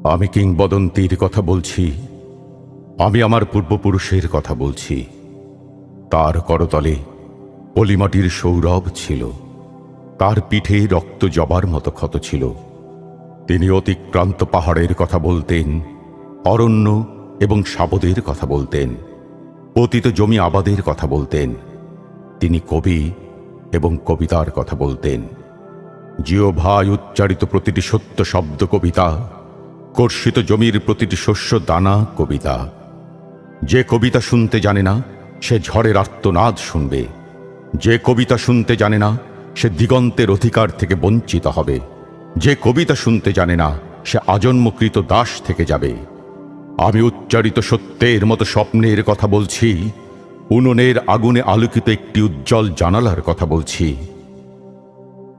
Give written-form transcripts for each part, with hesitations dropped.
আমি কিংবদন্তির কথা বলছি। আমি আমার পূর্বপুরুষের কথা বলছি। তার করতলে পলিমাটির সৌরভ ছিল, তার পিঠে রক্ত জবার মতো ক্ষত ছিল। তিনি অতিক্রান্ত পাহাড়ের কথা বলতেন, অরণ্য এবং শাবদের কথা বলতেন, পতিত জমি আবাদের কথা বলতেন। তিনি কবি এবং কবিতার কথা বলতেন। জিহ্বায় উচ্চারিত প্রতিটি সত্য শব্দ কবিতা, কর্ষিত জমির প্রতিটি শস্য দানা কবিতা। যে কবিতা শুনতে জানে না সে ঝড়ের আর্তনাদ শুনবে। যে কবিতা শুনতে জানে না সে দিগন্তের অধিকার থেকে বঞ্চিত হবে। যে কবিতা শুনতে জানে না সে আজন্মকৃত দাস থেকে যাবে। আমি উচ্চারিত সত্যের মতো স্বপ্নের কথা বলছি, উনুনের আগুনে আলোকিত একটি উজ্জ্বল জানালার কথা বলছি।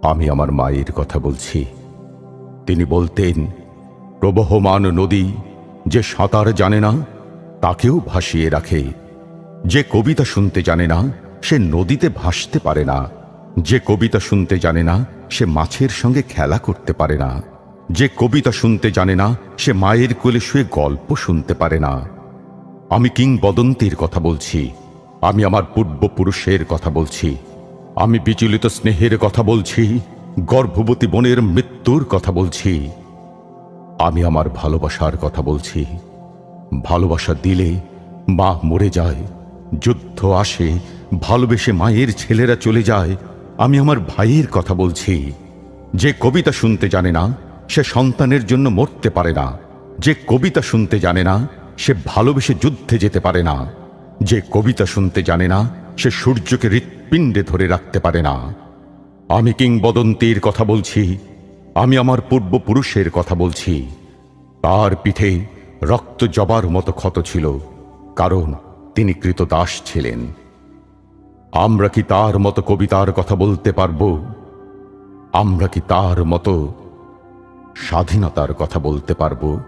আমি আমার মায়ের কথা বলছি। তিনি বলতেন, প্রবহমান নদী যে সাঁতার জানে না তাকেও ভাসিয়ে রাখে। যে কবিতা শুনতে জানে না সে নদীতে ভাসতে পারে না। যে কবিতা শুনতে জানে না সে মাছের সঙ্গে খেলা করতে পারে না। যে কবিতা শুনতে জানে না সে মায়ের কোলে শুয়ে গল্প শুনতে পারে না। আমি কিংবদন্তির কথা বলছি। আমি আমার পূর্বপুরুষের কথা বলছি। আমি বিচলিত স্নেহের কথা বলছি, গর্ভবতী বোনের মৃত্যুর কথা বলছি। আমি আমার ভালোবাসার কথা বলছি। ভালোবাসা দিলে মা মরে যায়, যুদ্ধ আসে, ভালোবেসে মায়ের ছেলেরা চলে যায়। আমি আমার ভাইয়ের কথা বলছি। যে কবিতা শুনতে জানে না সে সন্তানের জন্য মরতে পারে না। যে কবিতা শুনতে জানে না সে ভালোবেসে যুদ্ধে যেতে পারে না। যে কবিতা শুনতে জানে না সে সূর্যকে হৃৎপিণ্ডে ধরে রাখতে পারে না। আমি কিংবদন্তির কথা বলছি। আমি আমার পূর্বপুরুষের কথা বলছি। তার পিঠে রক্ত জবার মতো ক্ষত ছিল, কারণ তিনি কৃতদাস ছিলেন। আমরা কি তার মতো কবিতার কথা বলতে পারব? আমরা কি তার মতো স্বাধীনতার কথা বলতে পারব?